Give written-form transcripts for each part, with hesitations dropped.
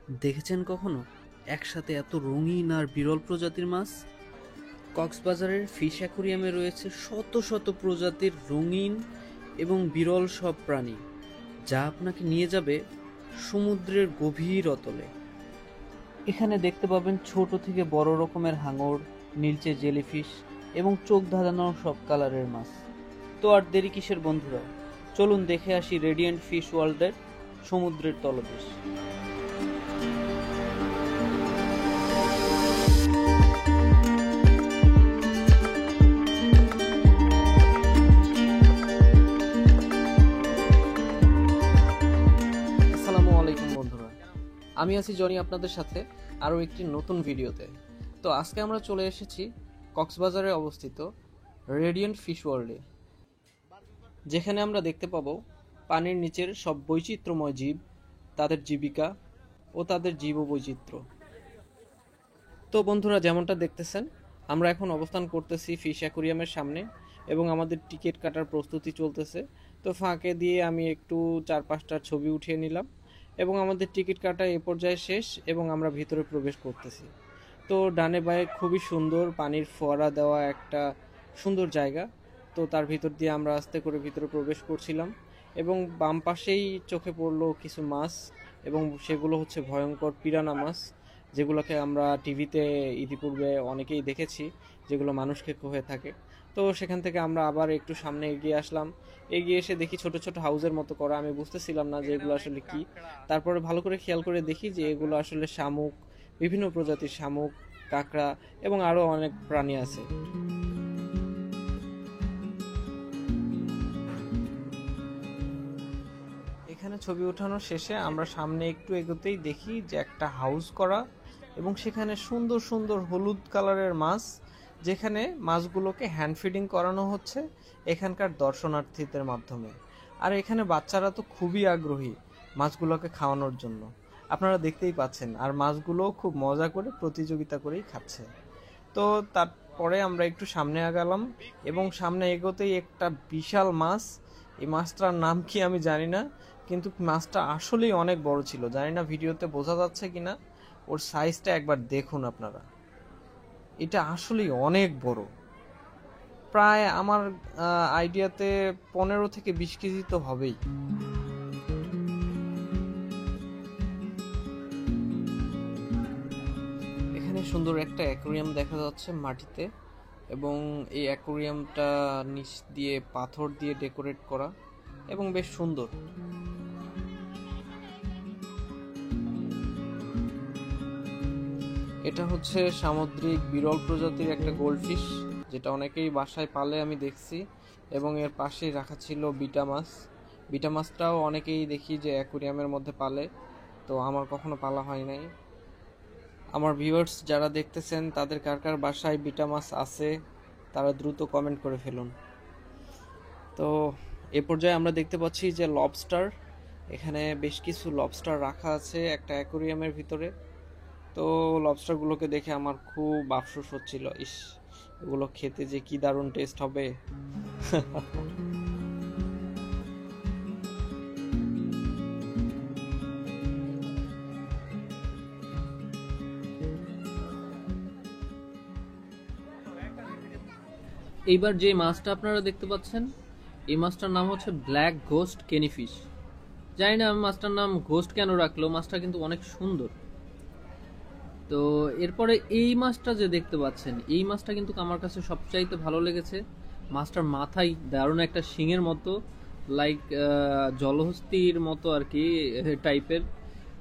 দেখেছেন কখনো একসাথে এত রঙিন আর বিরল প্রজাতির মাছ? কক্সবাজারের ফিশ অ্যাকুরিয়ামে রয়েছে শত শত প্রজাতির রঙিন এবং বিরল সব প্রাণী, যা আপনাকে নিয়ে যাবে সমুদ্রের গভীর অতলে। এখানে দেখতে পাবেন ছোট থেকে বড় রকমের হাঙর, নীলচে জেলিফিশ এবং চোখ ধাঁধানো সব কালারের মাছ। তো আর দেরি কিসের বন্ধুরা, চলুন দেখে আসি রেডিয়েন্ট ফিশ ওয়ার্ল্ডের সমুদ্রের তলদেশ। আসসালামু আলাইকুম বন্ধুরা, আমি আছি জনি আপনাদের সাথে আরও একটি নতুন ভিডিওতে। তো আজকে আমরা চলে এসেছি কক্সবাজারে অবস্থিত রেডিয়েন্ট ফিশ ওয়ার্ল্ডে, যেখানে আমরা দেখতে পাবো পানির নিচের সব বৈচিত্র্যময় জীব, তাদের জীবিকা ও তাদের জীববৈচিত্র্য। তো বন্ধুরা, যেমনটা দেখতেছেন, আমরা এখন অবস্থান করতেছি ফিশ অ্যাকুরিয়ামের সামনে এবং আমাদের টিকিট কাটার প্রস্তুতি চলতেছে। তো ফাঁকে দিয়ে আমি একটু 4-5টা ছবি উঠিয়ে নিলাম এবং আমাদের টিকিট কাটা এ পর্যায়ে শেষ এবং আমরা ভিতরে প্রবেশ করতেছি। তো ডানে বাঁয়ে খুবই সুন্দর পানির ফোয়ারা দেওয়া একটা সুন্দর জায়গা। তো তার ভিতর দিয়ে আমরা আস্তে করে ভিতরে প্রবেশ করছিলাম এবং বাম পাশেই চোখে পড়লো কিছু মাছ, এবং সেগুলো হচ্ছে ভয়ঙ্কর পিরানা মাছ, যেগুলোকে আমরা টিভিতে ইতিপূর্বে অনেকেই দেখেছি, যেগুলো মানুষকে হয়ে থাকে। তো সেখান থেকে আমরা আবার একটু সামনে এগিয়ে আসলাম। এগিয়ে এসে দেখি ছোট ছোট হাউসের মতো করা, আমি বুঝতেছিলাম না যে এগুলো আসলে কি। তারপরে ভালো করে খেয়াল করে দেখি যে এগুলো আসলে শামুক, বিভিন্ন প্রজাতির শামুক, কাঁকড়া এবং আরও অনেক প্রাণী আছে। এখানে ছবি ওঠানোর শেষে আমরা সামনে একটু এগোতেই দেখি যে একটা হাউস করা এবং সেখানে সুন্দর সুন্দর হলুদ কালারের মাছ, যেখানে মাছগুলোকে হ্যান্ড ফিডিং করানো হচ্ছে এখানকার দর্শনার্থীদের মাধ্যমে। আর এখানে বাচ্চারা তো খুবই আগ্রহী মাছগুলোকে খাওয়ানোর জন্য, আপনারা দেখতেই পাচ্ছেন। আর মাছগুলোও খুব মজা করে প্রতিযোগিতা করেই খাচ্ছে। তো তারপরে আমরা একটু সামনে আগালাম এবং সামনে এগোতেই একটা বিশাল মাছ, এই মাছটার নাম কি আমি জানি না, কিন্তু মাছটা আসলেই অনেক বড় ছিল। জানি না ভিডিওতে বোঝা যাচ্ছে কিনা, ওর সাইজটা একবার দেখুন আপনারা। এটা আসলেই অনেক বড়, প্রায় আমার আইডিয়াতে 15 থেকে 20 কেজি তো হবেই। এখানে সুন্দর একটা অ্যাকুরিয়াম দেখা যাচ্ছে মাটিতে, এবং এই অ্যাকুরিয়ামটা নিচ দিয়ে পাথর দিয়ে ডেকোরেট করা এবং বেশ সুন্দর। এটা হচ্ছে সামুদ্রিক বিরল প্রজাতির একটা গোল্ডফিশ, যেটা অনেকেই বাসায় পালে আমি দেখছি, এবং এর পাশেই রাখা ছিল বিটা মাছ। বিটা মাছটাও অনেকেই দেখি যে অ্যাকুরিয়ামের মধ্যে পালে, তো আমার কখনো পালা হয় নাই। আমার ভিউয়ার্স যারা দেখতেছেন, তাদের কার কার বাসায় বিটা মাছ আছে তারা দ্রুত কমেন্ট করে ফেলুন। তো এ পর্যায়ে আমরা দেখতে পাচ্ছি যে লবস্টার, এখানে বেশ কিছু লবস্টার রাখা আছে একটা অ্যাকুরিয়ামের ভিতরে। তো লবস্টারগুলোকে দেখে আমার খুব আফসোস হচ্ছিল, ইস, এগুলো খেতে যে কি দারুণ টেস্ট হবে। এইবার যে মাছটা আপনারা দেখতে পাচ্ছেন, এই মাছটার নাম হচ্ছে ব্ল্যাক ঘোস্ট কেনিফিশ। জানি না মাছটার নাম ঘোস্ট কেন রাখলো, মাছটা কিন্তু অনেক সুন্দর। তো এরপরে এই মাছটা যে দেখতে পাচ্ছেন, এই মাছটা কিন্তু আমার কাছে সবচাইতে ভালো লেগেছে। মাছটার মাথায় দারুণ একটা শিঙের মতো, লাইক জলহস্তির মতো আর কি টাইপের।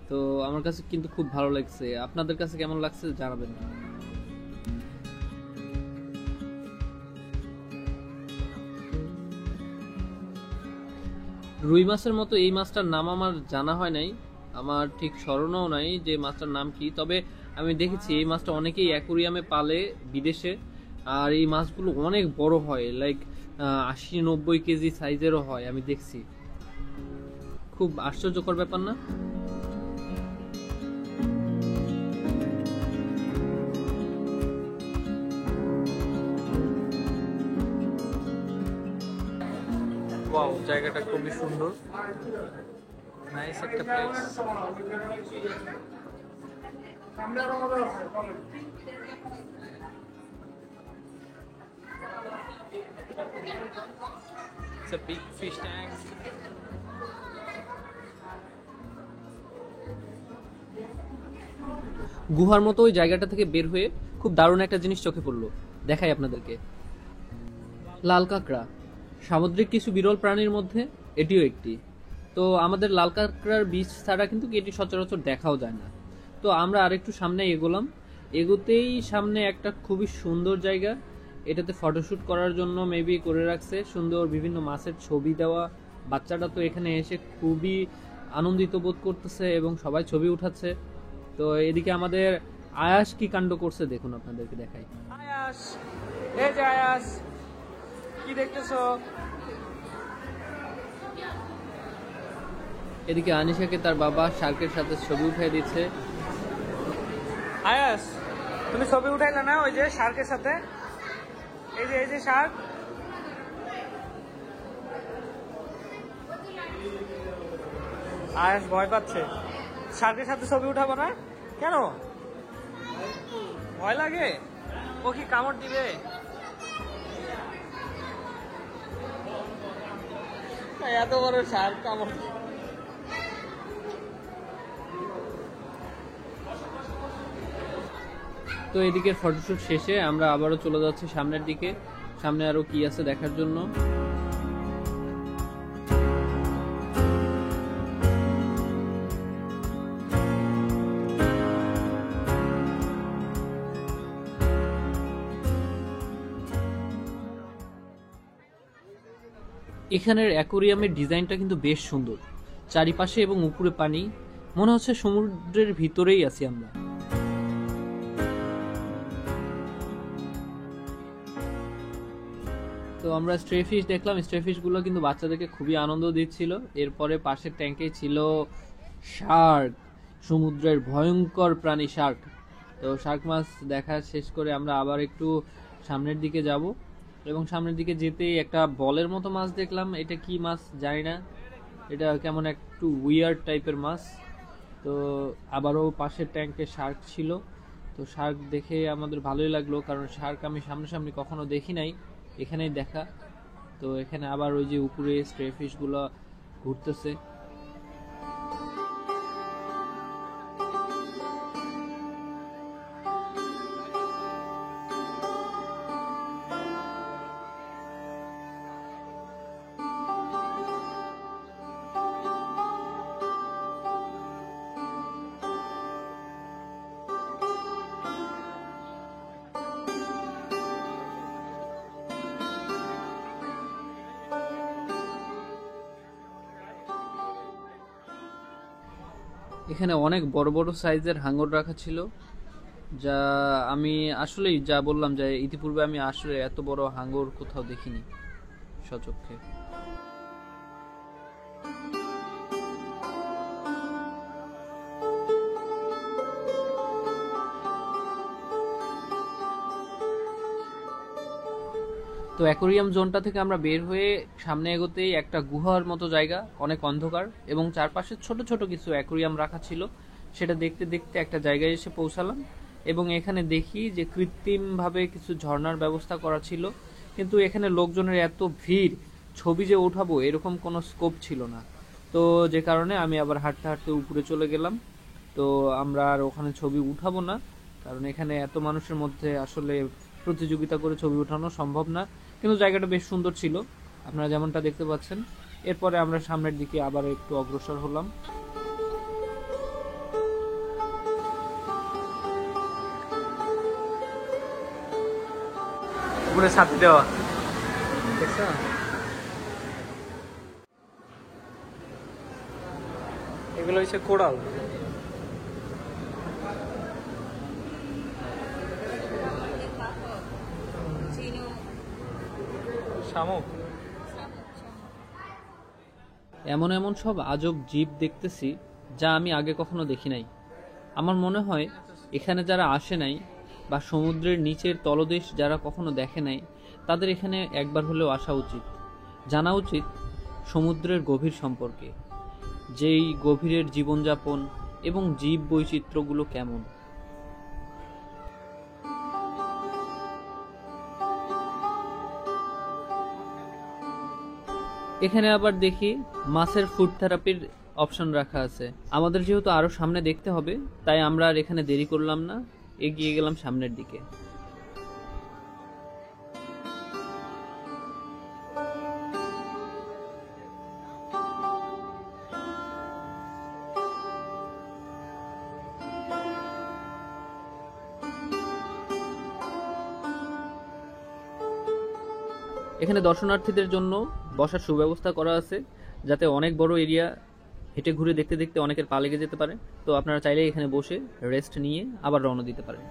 তো আমার কাছে কিন্তু খুব ভালো লাগছে, আপনাদের কাছে কেমন লাগছে জানাবেন। রুই মাছের মতো এই মাছটার নাম আমার জানা হয় নাই, আমার ঠিক স্মরণও নাই যে মাছটার নাম কি। তবে আমি দেখেছি এই মাছটা অনেকেই অ্যাকুরিয়ামে পালে বিদেশে, আর এই মাছগুলো অনেক বড় হয়, লাইক 80-90 কেজি সাইজেরও হয়, আমি দেখছি। খুব আশ্চর্যকর ব্যাপার না? ওয়াও, জায়গাটা খুবই সুন্দর, নাইস একটা place. It's a big fish tank. গুহার মতো ওই জায়গাটা থেকে বের হয়ে খুব দারুণ একটা জিনিস চোখে পড়লো, দেখাই আপনাদেরকে। লাল কাঁকড়া, সামুদ্রিক কিছু বিরল প্রাণীর মধ্যে এটিও একটি। তো আমাদের লাল কাঁকড়ার বীজ ছাড়া কিন্তু এটি সচরাচর দেখাও যায় না। তো আমরা আরেকটু সামনে এগোলাম, এগোতেই সামনে একটা খুবই সুন্দর জায়গা, এটাতে ফটোশ্যুট করার জন্য মেবি করে রাখছে, সুন্দর বিভিন্ন মাছের ছবি দেওয়া। বাচ্চাটা তো এখানে এসে খুবই আনন্দিত বোধ করতেছে এবং সবাই ছবি উঠাচ্ছে। তো এদিকে আমাদের আয়াস কি কাণ্ড করছে দেখুন, আপনাদেরকে দেখাই। আয়াস, এই যে আয়াস, কি দেখতেছো? এদিকে আনিশাকে তার বাবা শার্কের সাথে ছবি উঠাই দিচ্ছে। আয়াস, তুমি ছবি উঠাইলে না ওই যে শার্কের সাথে? এই যে শার্ক। আয়াস ভয় পাচ্ছে, শার্কের সাথে ছবি উঠাবো না কেন? ভয় লাগে? ও কি কামড় দিবে? এত বড় শার্ক কামড়। তো এদিকে ফটোশুট শেষে আমরা আবারও চলে যাচ্ছি সামনের দিকে, সামনে আরো কি আছে দেখার জন্য। এখানের অ্যাকোরিয়ামের ডিজাইনটা কিন্তু বেশ সুন্দর, চারিপাশে এবং উপরে পানি, মনে হচ্ছে সমুদ্রের ভিতরেই আছি আমরা। তো আমরা স্ট্রে ফিশ দেখলাম, স্ট্রে ফিশ গুলো কিন্তু বাচ্চাদেরকে খুবই আনন্দ দিচ্ছিল। এরপরে পাশের ট্যাঙ্কে ছিল শার্ক, সমুদ্রের ভয়ঙ্কর প্রাণী শার্ক। তো শার্ক মাছ দেখা শেষ করে আমরা আবার একটু সামনের দিকে যাব, এবং সামনের দিকে যেতেই একটা বলের মতো মাছ দেখলাম। এটা কি মাছ জানি না, এটা কেমন একটু উইয়ার্ড টাইপের মাছ। তো আবারও পাশের ট্যাঙ্কে শার্ক ছিল। তো শার্ক দেখে আমাদের ভালোই লাগলো, কারণ শার্ক আমি সামনাসামনি কখনো দেখি নাই, এখানেই দেখা। তো এখানে আবার ওই যে উপরে স্ট্রে ফিশ গুলো ঘুরতেছে। এখানে অনেক বড় বড় সাইজের হাঙর রাখা ছিল, যা আমি আসলেই যা বললাম যে ইতিপূর্বে আমি আসলে এত বড় হাঙর কোথাও দেখিনি সচক্ষে। তো অ্যাকোরিয়াম জোনটা থেকে আমরা বের হয়ে সামনে এগোতেই একটা গুহার মতো জায়গা, অনেক অন্ধকার এবং চারপাশে ছোট ছোট কিছু অ্যাকোরিয়াম রাখা ছিল। সেটা দেখতে দেখতে একটা জায়গায় এসে পৌঁছালাম, এবং এখানে দেখি যে কৃত্রিমভাবে কিছু ঝর্ণার ব্যবস্থা করা ছিল, কিন্তু এখানে লোকজনের এত ভিড়, ছবি যে উঠাবো এরকম কোনো স্কোপ ছিল না। তো যে কারণে আমি আবার হাঁটতে হাঁটতে উপরে চলে গেলাম। তো আমরা আর ওখানে ছবি উঠাবো না, কারণ এখানে এত মানুষের মধ্যে আসলে প্রতিযোগিতা করে ছবি উঠানো সম্ভব না। কিন্তু জায়গাটা বেশ সুন্দর ছিল, আপনারা যেমনটা দেখতে পাচ্ছেন। এরপরে আমরা সামনের দিকে আবার একটু অগ্রসর হলাম। উপরে ছাতি দেওয়া, দেখছো? এগুলো হচ্ছে কোরাল। এমন এমন সব আজব জীব দেখতেছি যা আমি আগে কখনো দেখি নাই। আমার মনে হয় এখানে যারা আসে নাই বা সমুদ্রের নিচের তলদেশ যারা কখনো দেখে নাই, তাদের এখানে একবার হলেও আসা উচিত, জানা উচিত সমুদ্রের গভীর সম্পর্কে, যেই গভীরের জীবনযাপন এবং জীব বৈচিত্র্যগুলো কেমন। এখানে আবার দেখি মাছের ফুড থেরাপির অপশন রাখা আছে। আমাদের যেহেতু আরো সামনে দেখতে হবে, তাই আমরা আর এখানে দেরি করলাম না, এগিয়ে গেলাম সামনের দিকে। এখানে দর্শনার্থীদের জন্য বসার সুব্যবস্থা করা আছে, যাতে অনেক বড় এরিয়া হেঁটে ঘুরে দেখতে দেখতে অনেকের পা লেগে যেতে পারে। তো আপনারা চাইলে এখানে বসে রেস্ট নিয়ে আবার রওনা দিতে পারেন।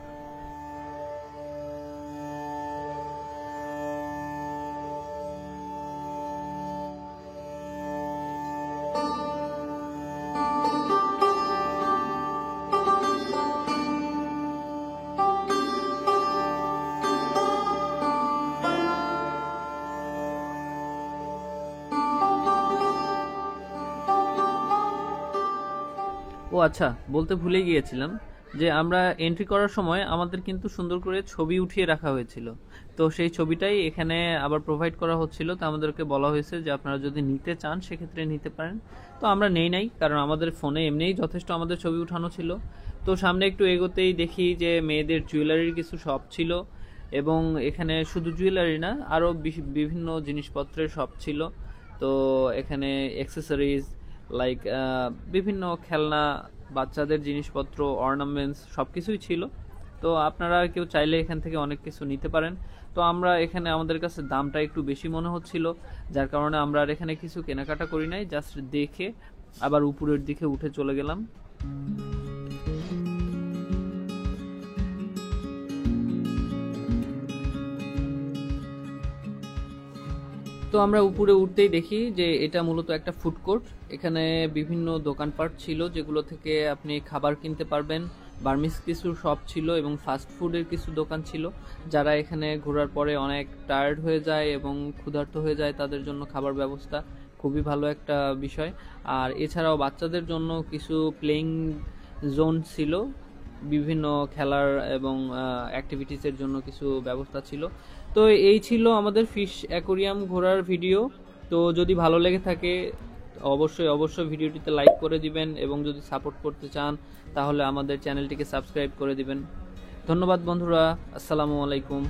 ও আচ্ছা, বলতে ভুলে গিয়েছিলাম যে আমরা এন্ট্রি করার সময় আমাদের কিন্তু সুন্দর করে ছবি উঠিয়ে রাখা হয়েছিল। তো সেই ছবিটাই এখানে আবার প্রোভাইড করা হচ্ছিল। তো আমাদেরকে বলা হয়েছে যে আপনারা যদি নিতে চান সেক্ষেত্রে নিতে পারেন। তো আমরা নেই নাই, কারণ আমাদের ফোনে এমনিই যথেষ্ট আমাদের ছবি উঠানো ছিল। তো সামনে একটু এগোতেই দেখি যে মেয়েদের জুয়েলারির কিছু শপ ছিল, এবং এখানে শুধু জুয়েলারি না, আরও বিভিন্ন জিনিসপত্রের শপ ছিল। তো এখানে অ্যাক্সেসরিজ লাইক বিভিন্ন খেলনা, বাচ্চাদের জিনিসপত্র, অর্নামেন্টস সব কিছুই ছিল। তো আপনারা কেউ চাইলে এখান থেকে অনেক কিছু নিতে পারেন। তো আমরা এখানে আমাদের কাছে দামটা একটু বেশি মনে হচ্ছিল, যার কারণে আমরা আর এখানে কিছু কেনাকাটা করি নাই, জাস্ট দেখে আবার উপরের দিকে উঠে চলে গেলাম। তো আমরা উপরে উঠতেই দেখি যে এটা মূলত একটা ফুড কোর্ট। এখানে বিভিন্ন দোকানপাট ছিল যেগুলো থেকে আপনি খাবার কিনতে পারবেন। বার্মিজ কিছু শপ ছিল এবং ফাস্ট ফুডের কিছু দোকান ছিল। যারা এখানে ঘোরার পরে অনেক টায়ার্ড হয়ে যায় এবং ক্ষুধার্ত হয়ে যায়, তাদের জন্য খাবার ব্যবস্থা খুবই ভালো একটা বিষয়। আর এছাড়াও বাচ্চাদের জন্য কিছু প্লেইং জোন ছিল, বিভিন্ন খেলার এবং অ্যাক্টিভিটিসের জন্য কিছু ব্যবস্থা ছিল। তো এই ছিল আমাদের ফিশ অ্যাকোরিয়াম ঘোরার ভিডিও। তো যদি ভালো লেগে থাকে অবশ্যই ভিডিওটিতে লাইক করে দিবেন, এবং যদি সাপোর্ট করতে চান তাহলে আমাদের চ্যানেলটিকে সাবস্ক্রাইব করে দিবেন। ধন্যবাদ বন্ধুরা, আসসালামু আলাইকুম।